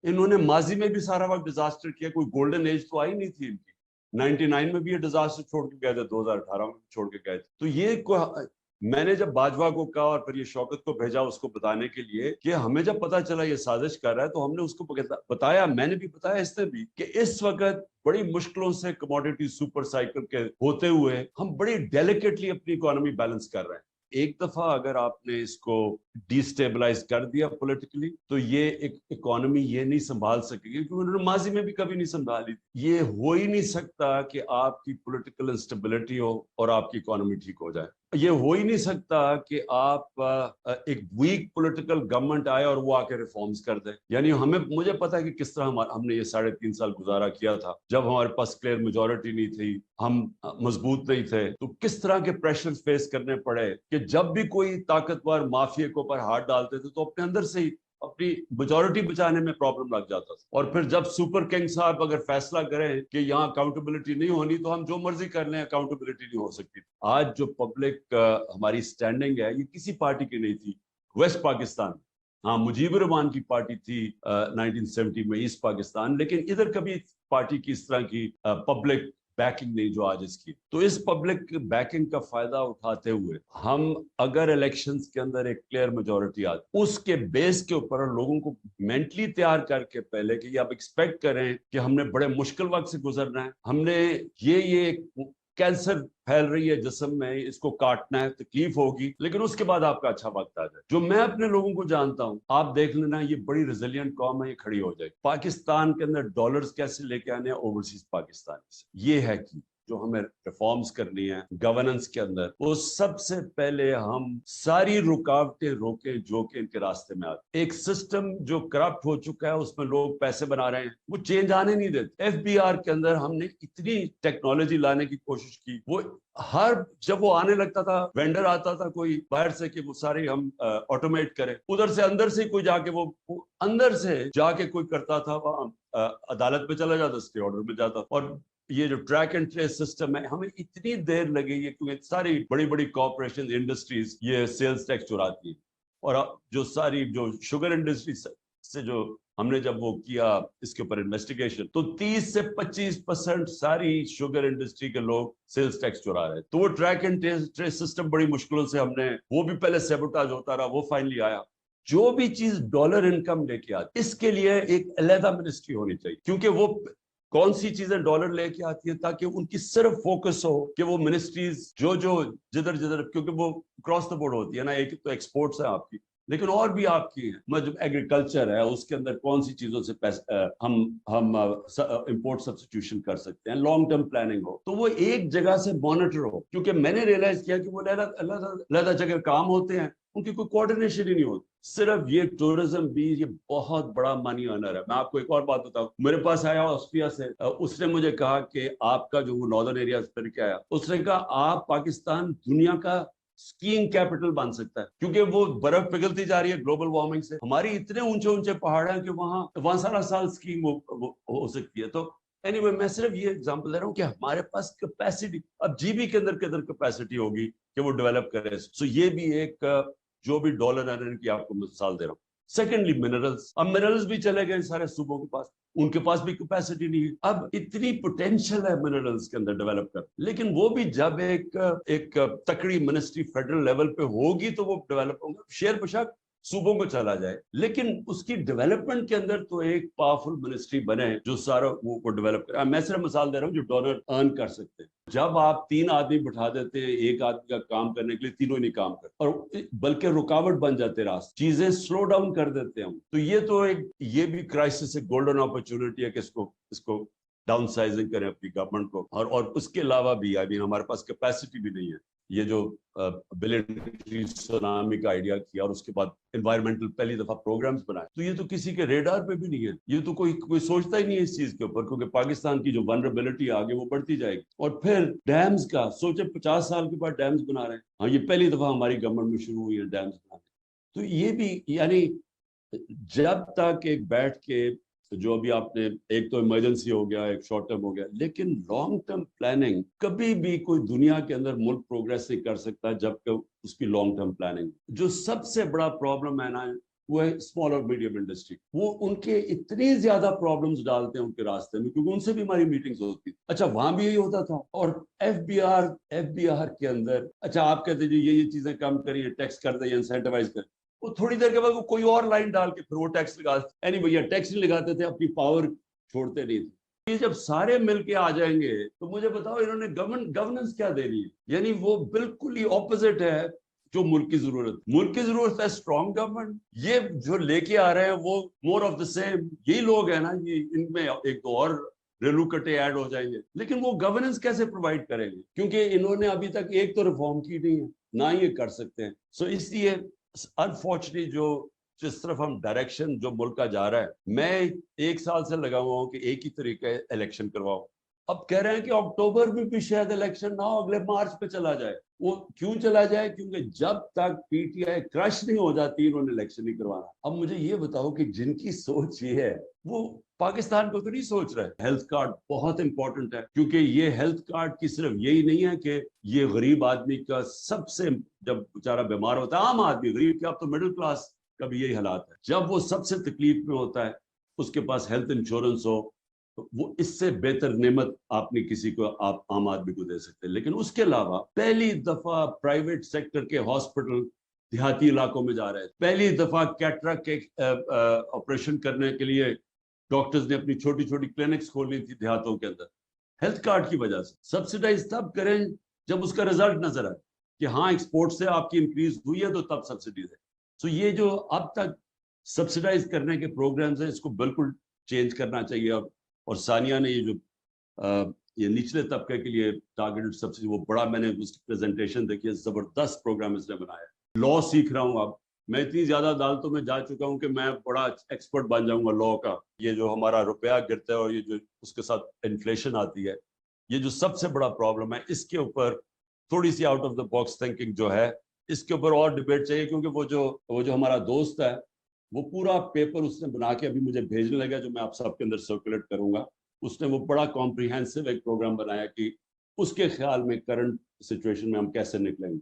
इन्होंने माजी में भी सारा वक्त डिजास्टर किया, कोई गोल्डन एज तो आई नहीं थी इनकी। 99 में भी ये डिजास्टर छोड़ के गए थे, 2018 में छोड़ के गए थे। तो ये मैंने जब बाजवा को कहा और फिर ये शौकत को भेजा उसको बताने के लिए कि हमें जब पता चला ये साजिश कर रहा है, तो हमने उसको बताया, मैंने भी बताया, इसने भी, कि इस वक्त बड़ी मुश्किलों से कमोडिटी सुपर साइकिल के होते हुए हम बड़ी डेलिकेटली अपनी इकोनॉमी बैलेंस कर रहे हैं। एक दफा अगर आपने इसको डिस्टेबलाइज कर दिया पॉलिटिकली, तो ये एक इकोनॉमी ये नहीं संभाल सकेगी, क्योंकि उन्होंने माजी में भी कभी नहीं संभाली। ये हो ही नहीं सकता कि आपकी पॉलिटिकल इंस्टेबिलिटी हो और आपकी इकोनॉमी ठीक हो जाए। ये हो ही नहीं सकता कि आप एक वीक पॉलिटिकल गवर्नमेंट आए और वो आके रिफॉर्म्स कर दे। यानी मुझे पता है कि किस तरह हमने ये 3.5 साल गुजारा किया था, जब हमारे पास क्लियर मेजोरिटी नहीं थी, हम मजबूत नहीं थे, तो किस तरह के प्रेशर फेस करने पड़े कि जब भी कोई ताकतवर माफिया के ऊपर हाथ डालते थे, तो अपने अंदर से ही अपनी मेजोरिटी बचाने में प्रॉब्लम लग जाता था। और फिर जब सुपर किंग साहब अगर फैसला करें कि यहाँ अकाउंटेबिलिटी नहीं होनी, तो हम जो मर्जी कर लें, अकाउंटेबिलिटी नहीं हो सकती। आज जो पब्लिक हमारी स्टैंडिंग है, ये किसी पार्टी की नहीं थी। वेस्ट पाकिस्तान, हाँ, मुजीबुर रहमान की पार्टी थी 1970 में ईस्ट पाकिस्तान, लेकिन इधर कभी पार्टी की इस तरह की पब्लिक बैकिंग नहीं जो आज इसकी। तो इस पब्लिक बैकिंग का फायदा उठाते हुए हम अगर इलेक्शंस के अंदर एक क्लियर मेजोरिटी आती, उसके बेस के ऊपर लोगों को मेंटली तैयार करके पहले कि आप एक्सपेक्ट करें कि हमने बड़े मुश्किल वक्त से गुजरना है, हमने ये कैंसर फैल रही है जिस्म में, इसको काटना है, तकलीफ होगी, लेकिन उसके बाद आपका अच्छा वक्त आ जाए। जो मैं अपने लोगों को जानता हूं, आप देख लेना, ये बड़ी रिजिलियंट कौम है, ये खड़ी हो जाएगी। पाकिस्तान के अंदर डॉलर्स कैसे लेके आने हैं ओवरसीज पाकिस्तान से, ये है कि जो हमें रिफॉर्म्स करनी है गवर्नेंस के अंदर, वो सबसे पहले हम सारी रुकावटें रोके जो कि इनके रास्ते में आते। एक सिस्टम जो करप्ट हो चुका है, उसमें लोग पैसे बना रहे हैं, वो चेंज आने नहीं देते। एफबीआर के अंदर हमने इतनी टेक्नोलॉजी लाने की कोशिश की, वो जब वो आने लगता था, वेंडर आता था कोई बाहर से कि वो सारे हम ऑटोमेट करें, उधर से अंदर से कोई जाके वो अंदर से जाके कोई करता था, वहां अदालत में चला जाता, स्टे ऑर्डर में जाता। और ये जो ट्रैक एंड ट्रेस सिस्टम है, हमें इतनी देर लगी है क्योंकि सारी बड़ी बड़ी कॉर्पोरेशन इंडस्ट्रीज ये सेल्स टैक्स चुराती है। और जो सारी जो शुगर इंडस्ट्री से जो हमने जब वो किया इसके ऊपर इन्वेस्टिगेशन, तो 30 से 25% सारी शुगर इंडस्ट्री के लोग सेल्स टैक्स चुरा रहे हैं। तो वो ट्रैक एंड ट्रेस सिस्टम बड़ी मुश्किलों से हमने, वो भी पहले सेबोटाज होता रहा, वो फाइनली आया। जो भी चीज डॉलर इनकम लेके आती, इसके लिए एक अलहदा मिनिस्ट्री होनी चाहिए, क्योंकि वो कौन सी चीजें डॉलर लेके आती है, ताकि उनकी सिर्फ फोकस हो कि वो मिनिस्ट्रीज जो जो जिधर जिधर, क्योंकि वो क्रॉस द बोर्ड होती है ना, एक तो एक्सपोर्ट्स है आपकी, लेकिन और भी आपकी है, मतलब एग्रीकल्चर है, उसके अंदर कौन सी चीजों से हम इंपोर्ट सब्स्टिट्यूशन कर सकते हैं, लॉन्ग टर्म प्लानिंग हो, तो वो एक जगह से मॉनिटर हो। क्योंकि मैंने रियलाइज किया कि वो अलग जगह काम होते हैं, उनकी कोई कोऑर्डिनेशन ही नहीं होती। सिर्फ ये टूरिज्म भी ये बहुत बड़ा मनी अर्नर है। मैं आपको एक और बात बताऊं, मेरे पास आया ऑस्ट्रिया से, उसने मुझे कहा कि आपका जो वो नॉर्दर्न एरिया फिर क्या आया, उसने कहा आप पाकिस्तान दुनिया का स्कीइंग कैपिटल बन सकता है, क्योंकि वो बर्फ पिघलती जा रही है ग्लोबल वार्मिंग से। हमारी इतने ऊंचे ऊंचे पहाड़ हैं कि वहां सारा साल स्कीइंग हो सकती है। तो एनीवे, मैं सिर्फ ये एग्जांपल दे रहा हूँ कि हमारे पास कैपेसिटी, अब जीबी के अंदर किधर कैपेसिटी होगी कि वो डेवलप करे। सो ये भी एक जो भी डॉलर अर्निंग की आपको मिसाल दे रहा हूँ। सेकेंडली मिनरल्स, अब मिनरल्स भी चले गए सारे सूबों के पास, उनके पास भी कैपेसिटी नहीं है। अब इतनी पोटेंशियल है मिनरल्स के अंदर डेवलप कर, लेकिन वो भी जब एक तकड़ी मिनिस्ट्री फेडरल लेवल पे होगी तो वो डेवलप होगा। शेयर बशक सूबों को चला जाए, लेकिन उसकी डेवलपमेंट के अंदर तो एक पावरफुल मिनिस्ट्री बने जो सारा वो डेवलप करे। मैं सिर्फ मिसाल दे रहा हूँ जो डॉलर अर्न कर सकते हैं। जब आप 3 आदमी बैठा देते हैं एक आदमी का काम करने के लिए, तीनों ही नहीं काम करते, और बल्कि रुकावट बन जाते रास्ते, चीजें स्लो डाउन कर देते हैं। तो ये भी क्राइसिस है, गोल्डन अपॉर्चुनिटी है कि इसको डाउन साइजिंग करें अपनी गवर्नमेंट को। और उसके अलावा भी आई मीन हमारे पास कैपेसिटी भी नहीं है। ये जो बिलियन सुनामी का आइडिया किया और उसके बाद एनवायरमेंटल पहली दफा प्रोग्राम्स बनाए, तो ये तो किसी के रेडार पे भी नहीं है। ये तो कोई सोचता ही नहीं है इस चीज के ऊपर, क्योंकि पाकिस्तान की जो वनरेबिलिटी आगे वो बढ़ती जाएगी। और फिर डैम्स का सोचे, 50 साल के बाद डैम्स बना रहे हैं। हाँ, ये पहली दफा हमारी गवर्नमेंट में शुरू हुई है डैम्स बनाने। तो ये भी, यानी जब तक एक बैठ के, जो अभी आपने, एक तो इमरजेंसी हो गया, एक शॉर्ट टर्म हो गया, लेकिन लॉन्ग टर्म प्लानिंग कभी भी कोई दुनिया के अंदर मुल्क प्रोग्रेस नहीं कर सकता जब उसकी लॉन्ग टर्म प्लानिंग। जो सबसे बड़ा प्रॉब्लम है ना وہ ہے اسمال اور میڈیم انڈسٹری. وہ ان کے اتنی زیادہ پرابلمز ڈالتے ہیں ان کے راستے میں, کیونکہ ان سے بھی ہماری میٹنگز ہوتی. اچھا وہاں بھی یہی ہوتا تھا. اور ایف بی آر کے اندر اچھا آپ کہتے ہیں یہ چیزیں کم کریے, ٹیکس کر دیں, انسینٹیوائز کریں, وہ تھوڑی دیر کے بعد وہ کوئی اور لائن ڈال کے پھر وہ ٹیکس لگاتے. یعنی بھیا ٹیکس نہیں لگاتے تھے, اپنی پاور چھوڑتے نہیں تھے. یہ جب سارے مل کے آ جائیں گے تو مجھے بتاؤ انہوں نے گورننس کیا دے رہی ہے. یعنی وہ بالکل ہی اپوزٹ ہے جو ملک کی ضرورت. ملک کی ضرورت ہے اسٹرانگ گورنمنٹ. یہ جو لے کے آ رہے ہیں وہ مور آف دا سیم. یہی لوگ ہیں نا, یہ ان میں ایک دو اور ریلو کٹے ایڈ ہو جائیں گے, لیکن وہ گورننس کیسے پرووائڈ کریں گے, کیونکہ انہوں نے ابھی تک ایک تو ریفارم کی نہیں ہے, نہ یہ کر سکتے ہیں. سو اس لیے انفارچونیٹلی جس طرف ہم ڈائریکشن جو ملک کا جا رہا ہے, میں 1 سال سے لگا ہوا ہوں کہ ایک ہی طریقے الیکشن کرواؤ. اب کہہ رہے ہیں کہ اکتوبر میں بھی شاید الیکشن نہ ہو, اگلے مارچ پہ چلا جائے. وہ کیوں چلا جائے؟ کیونکہ جب تک پی ٹی آئی کرش نہیں ہو جاتی انہوں نے الیکشن نہیں کروانا. اب مجھے یہ بتاؤ کہ جن کی سوچ یہ ہے وہ پاکستان کو تو نہیں سوچ رہے. ہیلتھ کارڈ بہت امپورٹنٹ ہے, کیونکہ یہ ہیلتھ کارڈ کی صرف یہی نہیں ہے کہ یہ غریب آدمی کا سب سے, جب بیچارہ بیمار ہوتا ہے, عام آدمی, غریب کیا, اب تو مڈل کلاس کا بھی یہی حالات ہے, جب وہ سب سے تکلیف میں ہوتا ہے اس کے پاس ہیلتھ انشورنس ہو, وہ اس سے بہتر نعمت آپ نے کسی کو, آپ عام آدمی کو دے سکتے ہیں. لیکن اس کے علاوہ پہلی دفعہ پرائیویٹ سیکٹر کے ہاسپٹل دیہاتی علاقوں میں جا رہے ہیں. پہلی دفعہ کیٹریکٹ کے آپریشن کرنے کے لیے ڈاکٹرز نے اپنی چھوٹی چھوٹی کلینکس کھولی تھی دیہاتوں کے اندر, ہیلتھ کارڈ کی وجہ سے. سبسڈائز تب کریں جب اس کا رزلٹ نظر آئے کہ ہاں ایکسپورٹ سے آپ کی انکریز ہوئی ہے, تو تب سبسڈیز ہے. سو یہ جو اب تک سبسڈائز کرنے کے پروگرامز ہیں, اس کو بالکل چینج کرنا چاہیے. اور ثانیہ نے یہ جو یہ نچلے طبقے کے لیے ٹارگیٹڈ سبسڈی, وہ بڑا, میں نے اس کی پریزنٹیشن دیکھی ہے, زبردست پروگرام اس نے بنایا. لا سیکھ رہا ہوں اب میں, اتنی زیادہ عدالتوں میں جا چکا ہوں کہ میں بڑا ایکسپرٹ بن جاؤں گا لا کا. یہ جو ہمارا روپیہ گرتا ہے اور یہ جو اس کے ساتھ انفلیشن آتی ہے, یہ جو سب سے بڑا پرابلم ہے, اس کے اوپر تھوڑی سی out of the box thinking جو ہے, اس کے اوپر اور ڈیبیٹ چاہیے. کیونکہ وہ جو ہمارا دوست ہے, وہ پورا پیپر اس نے بنا کے ابھی مجھے بھیجنے لگا, جو میں آپ سب کے اندر سرکولیٹ کروں گا. اس نے وہ بڑا کمپریہنسو ایک پروگرام بنایا کہ اس کے خیال میں کرنٹ سچویشن میں ہم کیسے نکلیں گے.